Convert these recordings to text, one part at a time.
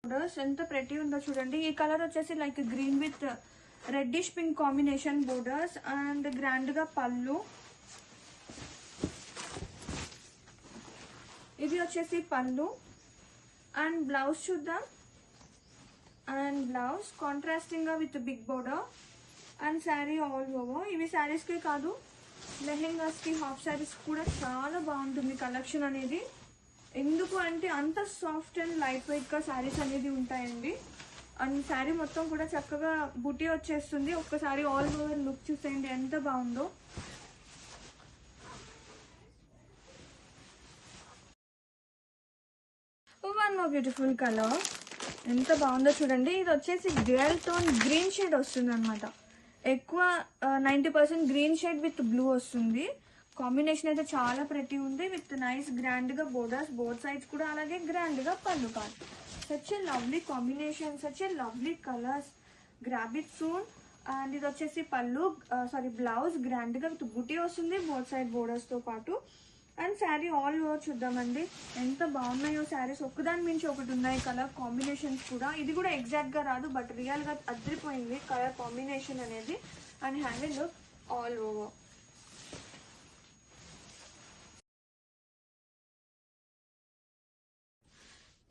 Borders ఎంత pretty ఉందో చూడండి. ఈ కలర్ వచ్చేసి like green with reddish pink combination borders and grand గా పళ్ళు. ఇది వచ్చేసి పళ్ళు అండ్ బ్లౌజ్ చూద్దాం. అండ్ బ్లౌజ్ కాంట్రాస్టింగ్ గా with big border and sari all over. ఇవి శారీస్ కి కాదు, లెహెంగాస్ కి, హాఫ్ శారీస్ కూడా చాలా బాగుంటుంది కలెక్షన్ అనేది. ఎందుకు అంటే అంత సాఫ్ట్ అండ్ లైట్ వెయిట్ గా శారీస్ అనేది ఉంటాయండి. అండ్ శారీ మొత్తం కూడా చక్కగా బుటీ వచ్చేస్తుంది. ఒక్కసారి ఆల్ ఓవర్ లుక్ చూసేయండి ఎంత బాగుందో. వన్ మోర్ బ్యూటిఫుల్ కలర్, ఎంత బాగుందో చూడండి. ఇది వచ్చేసి డ్యూయల్ టోన్ గ్రీన్ షేడ్ వస్తుంది అనమాట. ఎక్కువ 90% గ్రీన్ షేడ్ విత్ బ్లూ వస్తుంది. కాంబినేషన్ అయితే చాలా ప్రెటీ ఉంది విత్ నైస్ గ్రాండ్ గా బోర్డర్స్ బోత్ సైడ్స్ కూడా, అలాగే గ్రాండ్ గా పళ్ళు కాదు. Such a lovely combination, such a lovely colours. Grab it soon. And ఇది వచ్చేసి పళ్ళు బ్లౌజ్ గ్రాండ్ గా విత్ బుటీ వస్తుంది బోత్ సైడ్ బోర్డర్స్ తో పాటు. అండ్ శారీ ఆల్ ఓవర్ చూద్దామండి ఎంత బాగున్నాయో శారీస్. ఒక్కదాని మించి ఒకటి ఉన్నాయి కలర్ కాంబినేషన్స్ కూడా. ఇది కూడా ఎగ్జాక్ట్ గా రాదు బట్ రియల్ గా అదిరిపోయింది కలర్ కాంబినేషన్ అనేది. And have a look all over.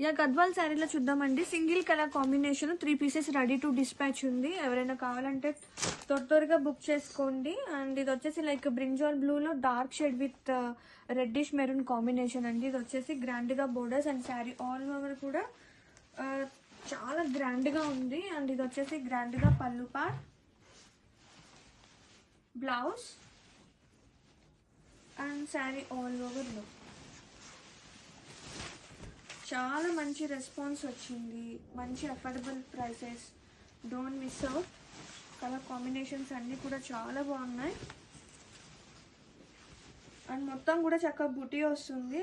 Yeah Gadwal శారీలో చూద్దామండి. Single colour combination 3 pieces ready to dispatch ఉంది. ఎవరైనా కావాలంటే త్వరగా బుక్ చేసుకోండి. అండ్ ఇది వచ్చేసి లైక్ బ్రింజాల్ బ్లూలో dark shade with reddish maroon combination అండి. ఇది వచ్చేసి గ్రాండ్ గా borders and sari all over కూడా చాలా గ్రాండ్ గా ఉంది. అండ్ ఇది వచ్చేసి గ్రాండ్ గా పళ్ళు part, blouse and sari all over look. చాలా మంచి రెస్పాన్స్ వచ్చింది, మంచి affordable prices. Don't miss out. Colour combinations అన్నీ కూడా చాలా బాగున్నాయి. అండ్ మొత్తం కూడా చక్కగా బుటీ వస్తుంది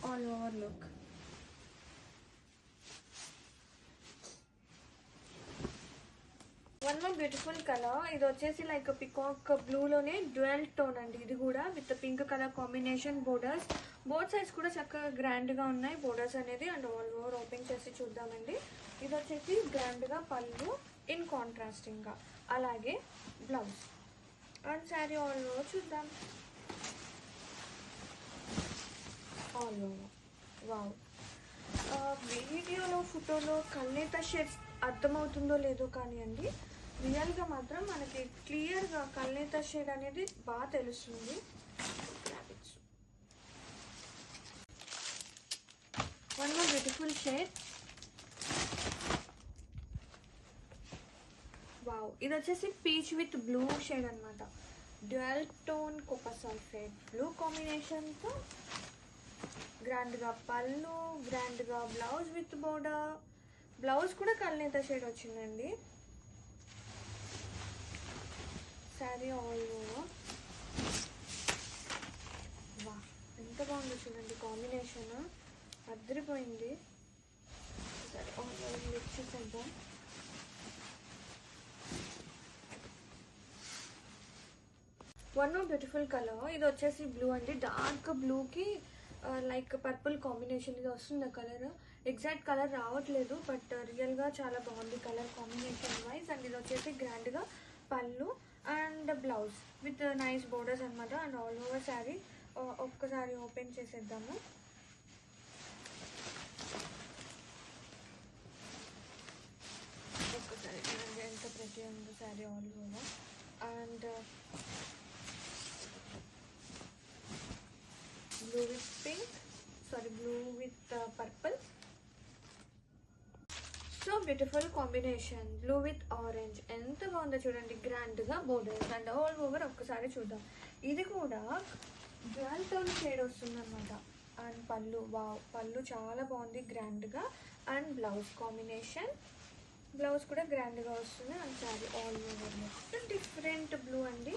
all over look. One more beautiful colour. ఇది వచ్చేసి లైక్ పికాక్ బ్లూలోనే డ్యూయల్ టోన్ అండి. ఇది కూడా with pink colour combination borders both sides కూడా చక్కగా గ్రాండ్ గా ఉన్నాయి బోర్డర్స్ అనేది. అండ్ ఆల్ ఓవర్ ఓపెన్ చేసి చూద్దామండి. ఇది వచ్చేసి గ్రాండ్ గా పళ్ళు ఇన్ కాంట్రాస్టింగ్ గా, అలాగే blouse and sari all over చూద్దాం. All over wow. వీడియోలో ఫోటోలో కల్నేత షేడ్స్ అర్థమవుతుందో లేదో కానీ అండి, రియల్గా మాత్రం మనకి క్లియర్గా కల్నేత షేడ్ అనేది బాగా తెలుస్తుంది. One more beautiful shade. Wow. ఇది వచ్చేసి పీచ్ విత్ బ్లూ షేడ్ అనమాట. Dual tone Cooper sulphate blue కాంబినేషన్తో గ్రాండ్ గా పళ్ళు, గ్రాండ్ గా బ్లౌజ్ విత్ బోర్డర్. బ్లౌజ్ కూడా కల్నేత షేడ్ వచ్చిందండి. Sari all over. వా ఎంత బాగుంది చూడండి కాంబినేషన్, అదిరిపోయింది. సరే ఆల్ ఓవర్ లుక్ చూసేద్దాం. One more beautiful colour. ఇది వచ్చేసి బ్లూ అండి. డార్క్ బ్లూకి లైక్ పర్పుల్ కాంబినేషన్ ఇది వస్తుంది కలర్. ఎగ్జాక్ట్ కలర్ రావట్లేదు బట్ రియల్గా చాలా బాగుంది కలర్ కాంబినేషన్ వైజ్. అండ్ ఇది వచ్చేసి గ్రాండ్గా పళ్ళు and blouse with nice borders అనమాట. అండ్ ఆల్ ఓవర్ శారీ ఒక్కసారి ఓపెన్ చేసేద్దాము. ఒక్కసారి చూడండి ఎంత ప్రతి ఉందో sari all over. And blue with pink, blue with purple. So beautiful combination, blue with orange. ఎంత బాగుందో చూడండి గ్రాండ్ గా బోర్డర్స్ అండ్ ఆల్ ఓవర్. ఒక్కసారి చూద్దాం. ఇది కూడా డ్యూయల్ టోన్ షేడ్ వస్తుంది అనమాట. అండ్ పళ్ళు, వావ్ పళ్ళు చాలా బాగుంది గ్రాండ్ గా. అండ్ బ్లౌజ్ కాంబినేషన్, బ్లౌజ్ కూడా గ్రాండ్ గా వస్తుంది. And sari all over different blue అండి.